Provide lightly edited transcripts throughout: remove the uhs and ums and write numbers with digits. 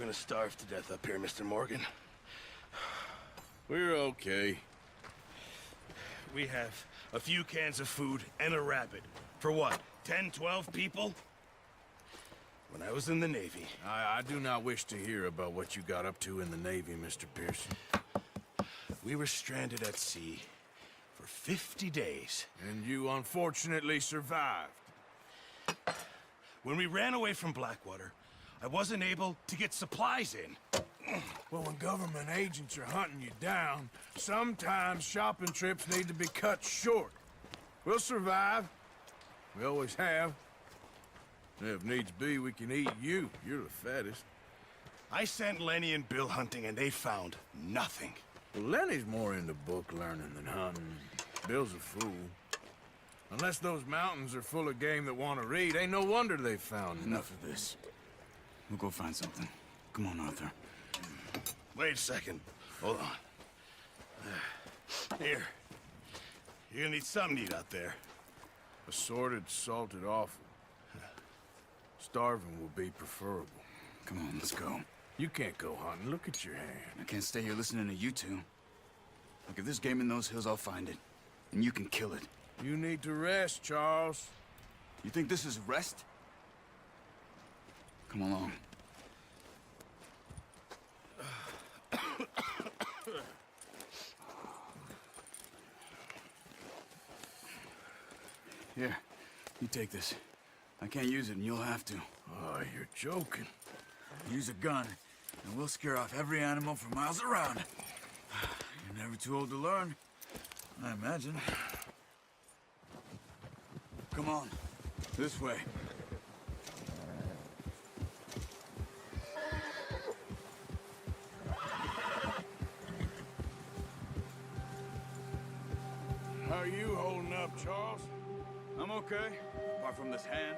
gonna starve to death up here, Mr. Morgan. We're okay. We have a few cans of food and a rabbit. For what, 10, 12 people? When I was in the Navy... I do not wish to hear about what you got up to in the Navy, Mr. Pearson. We were stranded at sea for 50 days. And you unfortunately survived. When we ran away from Blackwater, I wasn't able to get supplies in. Well, when government agents are hunting you down, sometimes shopping trips need to be cut short. We'll survive. We always have. If needs be, we can eat you. You're the fattest. I sent Lenny and Bill hunting, and they found nothing. Well, Lenny's more into book learning than hunting. Bill's a fool. Unless those mountains are full of game that want to read, ain't no wonder they found Enough of this. We'll go find something. Come on, Arthur. Wait a second. Hold on. Here. You're gonna need something to eat out there. Assorted, salted offal. Starving will be preferable. Come on, let's go. You can't go hunting. Look at your hand. I can't stay here listening to you two. Look, if there's game in those hills, I'll find it. And you can kill it. You need to rest, Charles. You think this is rest? Come along. Here, you take this. I can't use it, and you'll have to. Oh, you're joking. Use a gun, and we'll scare off every animal for miles around. You're never too old to learn, I imagine. Come on, this way. How are you holding up, Charles? I'm okay, apart from this hand.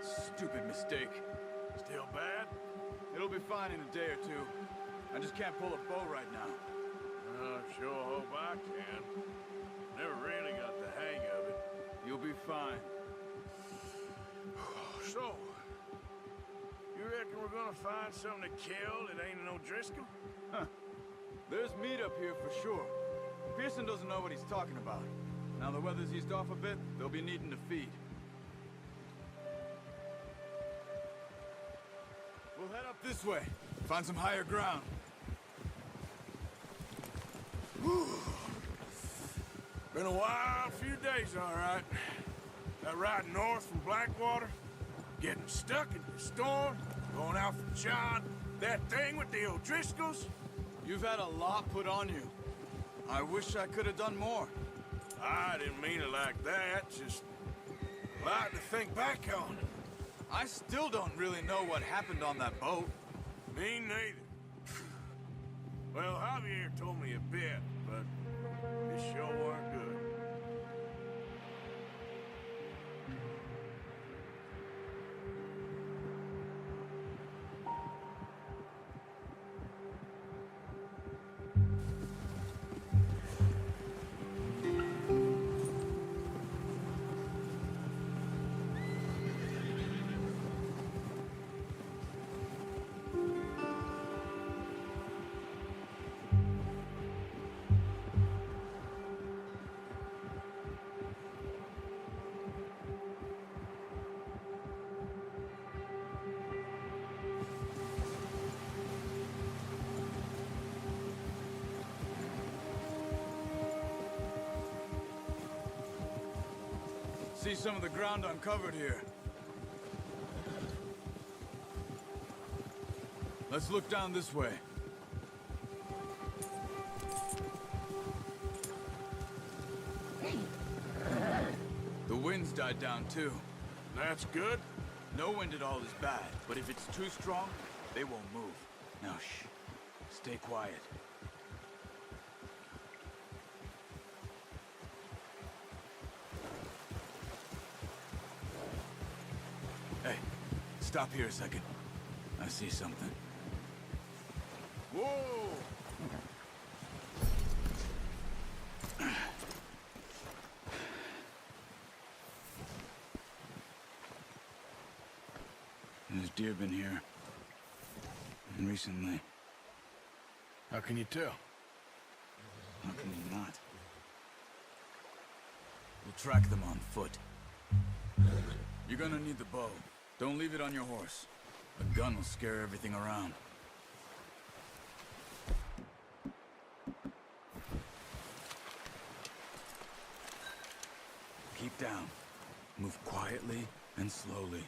Stupid mistake. Still bad? It'll be fine in a day or two. I just can't pull a bow right now. I sure hope I can. Never really got the hang of it. You'll be fine. So, you reckon we're gonna find something to kill that ain't no Driscoll? There's meat up here for sure. Pearson doesn't know what he's talking about. Now the weather's eased off a bit, they'll be needing to feed. We'll head up this way. Find some higher ground. Whew. Been a wild few days, all right. That ride north from Blackwater, getting stuck in the storm, going out for John, that thing with the O'Driscolls. You've had a lot put on you. I wish I could have done more. I didn't mean it like that, just a lot to think back on. I still don't really know what happened on that boat. Me neither. Well, Javier told me a bit, but it sure weren't good. See some of the ground uncovered here. Let's look down this way. The wind's died down too. That's good. No wind at all is bad, but if it's too strong, they won't move. Now shh. Stay quiet. Hey, stop here a second. I see something. Whoa! There's deer been here. recently. How can you tell? How can you not? We'll track them on foot. You're gonna need the bow. Don't leave it on your horse. A gun will scare everything around. Keep down. Move quietly and slowly.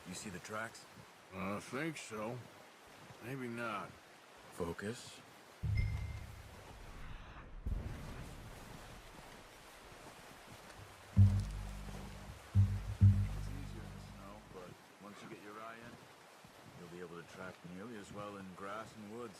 You see the tracks? I think so. Maybe not. Focus. It's easier in the snow, but once you get your eye in, you'll be able to track nearly as well in grass and woods.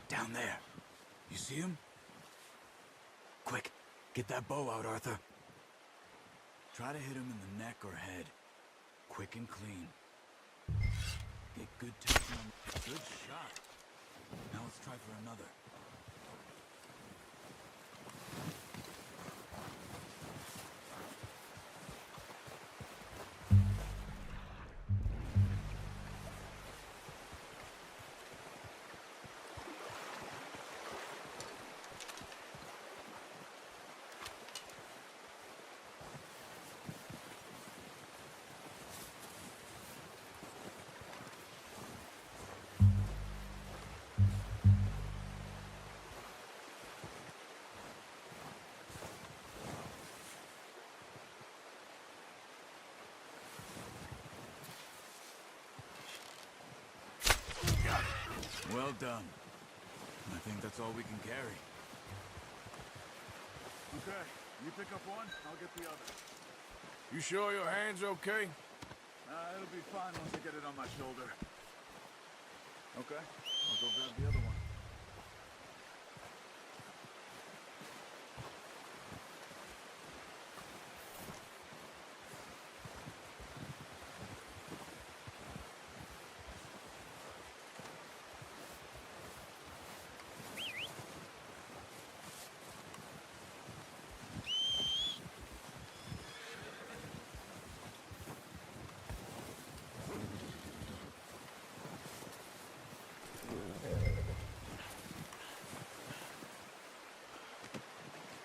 Down there. You see him? Quick, get that bow out, Arthur. Try to hit him in the neck or head. Quick and clean. Get good tension on... Good shot. Now let's try for another. Well done. I think that's all we can carry. Okay, you pick up one, I'll get the other. You sure your hand's okay? It'll be fine once I get it on my shoulder. Okay, I'll go grab the other one.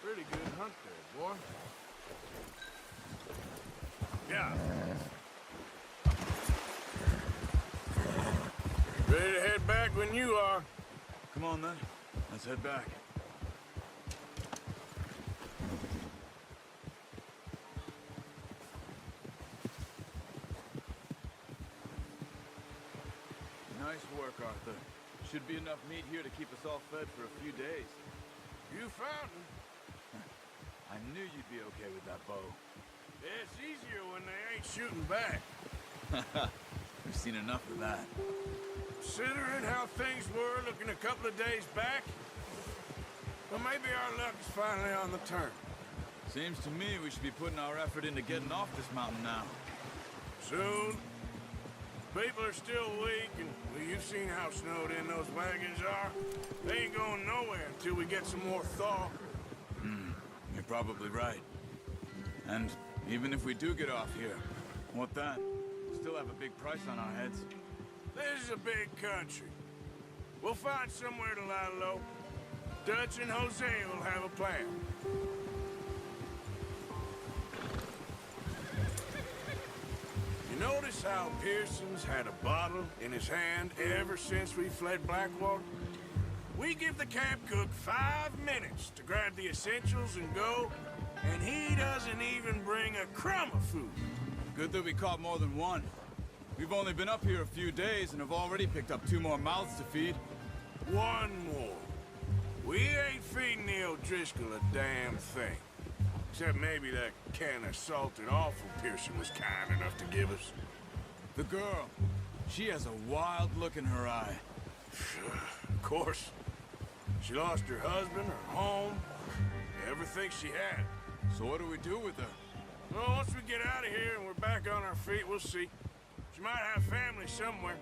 Pretty good hunt there, boy. Yeah. Ready to head back when you are. Come on then. Let's head back. Nice work, Arthur. Should be enough meat here to keep us all fed for a few days. You found him. I knew you'd be okay with that bow. It's easier when they ain't shooting back. We've seen enough of that. Considering how things were looking a couple of days back, well, maybe our luck is finally on the turn. Seems to me we should be putting our effort into getting off this mountain now. Soon. People are still weak, and well, you've seen how snowed in those wagons are. They ain't going nowhere until we get some more thaw. You're probably right. And even if we do get off here, what then? Still have a big price on our heads. This is a big country. We'll find somewhere to lie low. Dutch and Jose will have a plan. You notice how Pearson's had a bottle in his hand ever since we fled Blackwater? We give the camp cook 5 minutes to grab the essentials and go, and he doesn't even bring a crumb of food. Good that we caught more than one. We've only been up here a few days and have already picked up 2 more mouths to feed. One more. We ain't feeding the O'Driscoll a damn thing. Except maybe that can of salted offal Pearson was kind enough to give us. The girl, she has a wild look in her eye. Of course. She lost her husband, her home, everything she had. So what do we do with her? Well, once we get out of here and we're back on our feet, we'll see. She might have family somewhere.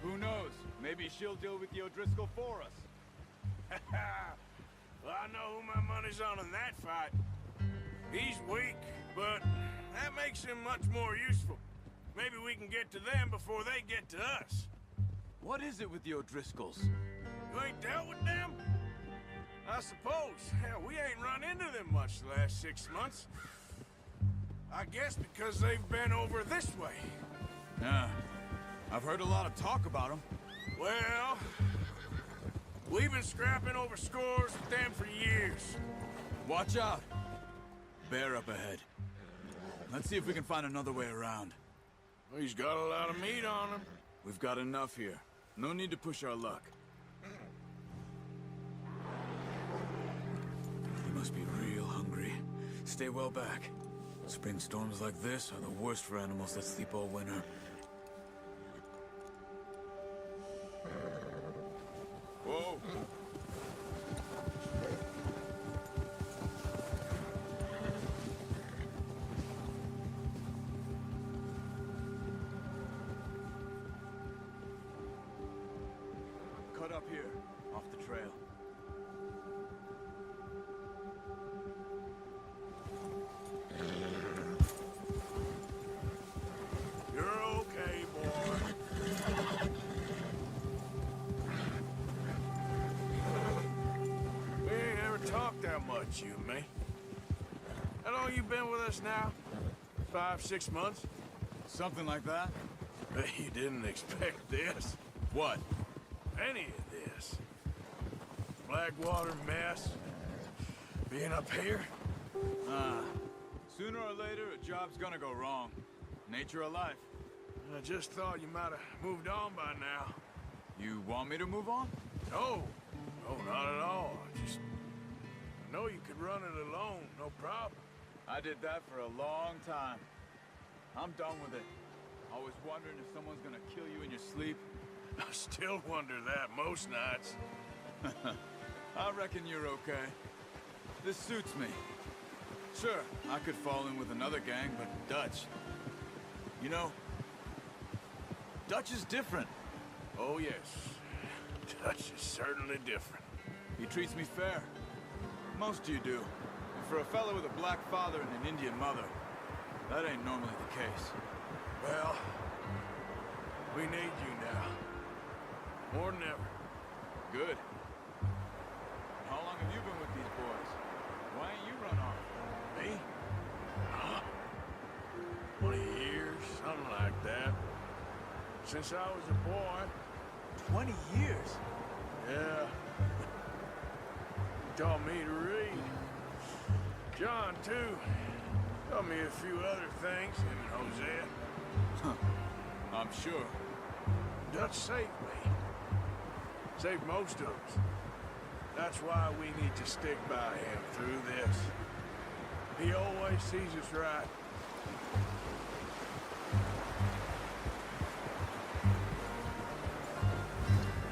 Who knows? Maybe she'll deal with the O'Driscoll for us. Well, I know who my money's on in that fight. He's weak, but that makes him much more useful. Maybe we can get to them before they get to us. What is it with the O'Driscolls? You ain't dealt with them? I suppose. Hell, we ain't run into them much the last 6 months. I guess because they've been over this way. Yeah, I've heard a lot of talk about them. Well, we've been scrapping over scores with them for years. Watch out. Bear up ahead. Let's see if we can find another way around. Well, he's got a lot of meat on him. We've got enough here. No need to push our luck. He must be real hungry. Stay well back. Spring storms like this are the worst for animals that sleep all winter. Whoa! Cut up here, off the trail. You're okay, boy. We ain't ever talked that much, you and me. How long you been with us now? 5, 6 months? Something like that? Bet you didn't expect this. What? Any of this. Blackwater mess. Being up here. Sooner or later, a job's gonna go wrong. Nature of life. I just thought you might have moved on by now. You want me to move on? No. No, not at all. I know you could run it alone, no problem. I did that for a long time. I'm done with it. Always wondering if someone's gonna kill you in your sleep. I still wonder that most nights. I reckon you're okay. This suits me. Sure, I could fall in with another gang, but Dutch... You know, Dutch is different. Oh, yes. Dutch is certainly different. He treats me fair. Most of you do. And for a fellow with a black father and an Indian mother, that ain't normally the case. Well, we need you now. More than ever. Good. How long have you been with these boys? Why ain't you run off? Me? 20 years, something like that. Since I was a boy. 20 years? Yeah. He taught me to read. John, too. Taught me a few other things, him and Hosea. I'm sure. Dutch saved me. Saved most of us. That's why we need to stick by him through this. He always sees us right.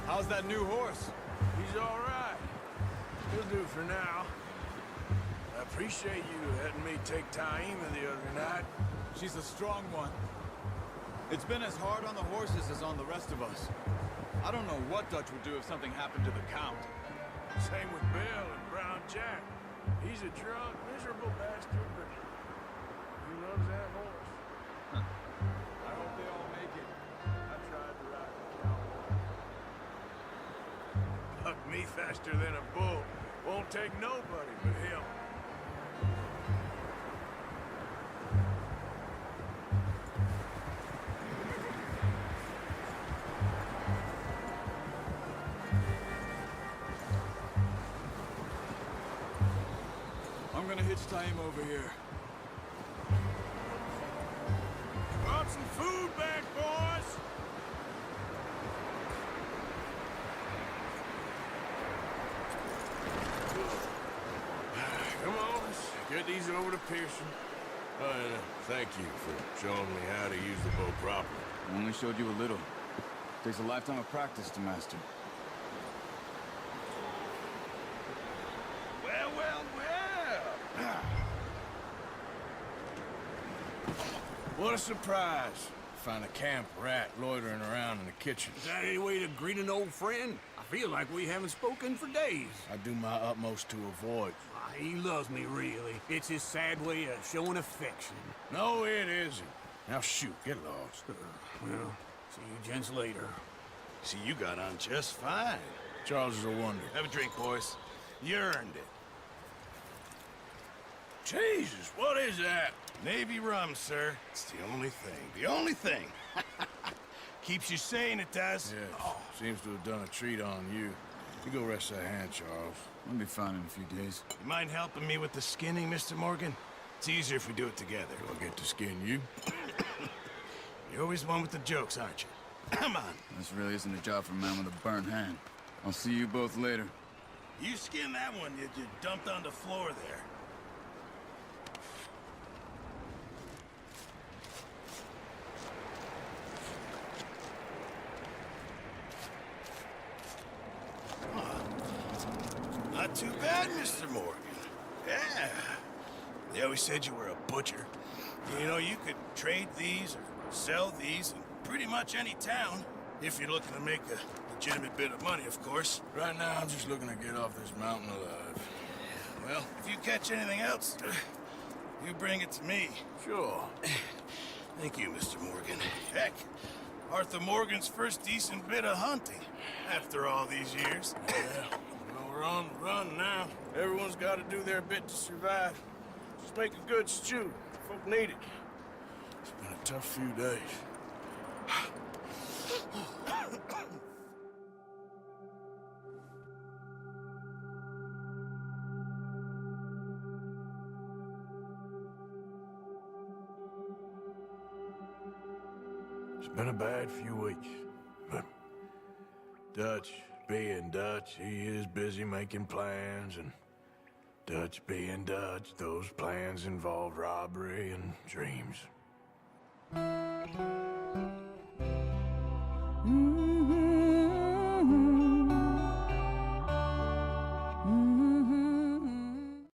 How's that new horse? He's all right. He'll do for now. I appreciate you letting me take Taima the other night. She's a strong one. It's been as hard on the horses as on the rest of us. I don't know what Dutch would do if something happened to the Count. Same with Bill and Brown Jack. He's a drunk, miserable bastard, but he loves that horse. I hope they all make it. I tried to ride the cowboy. Buck me faster than a bull. Won't take nobody but him. I'm gonna hitch Taima over here. some food back, boys! Come on, let's get these over to Pearson. And thank you for showing me how to use the bow properly. I only showed you a little. Takes a lifetime of practice to master. Well, well, well. What a surprise. Find a camp rat loitering around in the kitchen. Is that any way to greet an old friend? I feel like we haven't spoken for days. I do my utmost to avoid. He loves me, really. It's his sad way of showing affection. No, it isn't. Now shoot, get lost. Well, see you gents later. See, you got on just fine. Charles is a wonder. Have a drink, boys. You earned it. Jesus, what is that? Navy rum, sir. It's the only thing. The only thing. Keeps you sane, it does. Yes, seems to have done a treat on you. You go rest that hand, Charles. I'll be fine in a few days. You mind helping me with the skinning, Mr. Morgan? It's easier if we do it together. Do I get to skin you? You're always one with the jokes, aren't you? Come on. This really isn't a job for a man with a burnt hand. I'll see you both later. You skin that one you dumped on the floor there. Not too bad, Mr. Morgan. Yeah. They always said you were a butcher. You know, you could trade these or sell these in pretty much any town, if you're looking to make a legitimate bit of money, of course. Right now, I'm just looking to get off this mountain alive. Well, if you catch anything else, you bring it to me. Sure. Thank you, Mr. Morgan. Heck, Arthur Morgan's first decent bit of hunting after all these years. Yeah. Well, we're on the run now. Everyone's got to do their bit to survive. Just make a good stew. Folk need it. It's been a tough few days. It's been a bad few weeks, but Dutch being Dutch, he is busy making plans, and Dutch being Dutch, those plans involve robbery and dreams.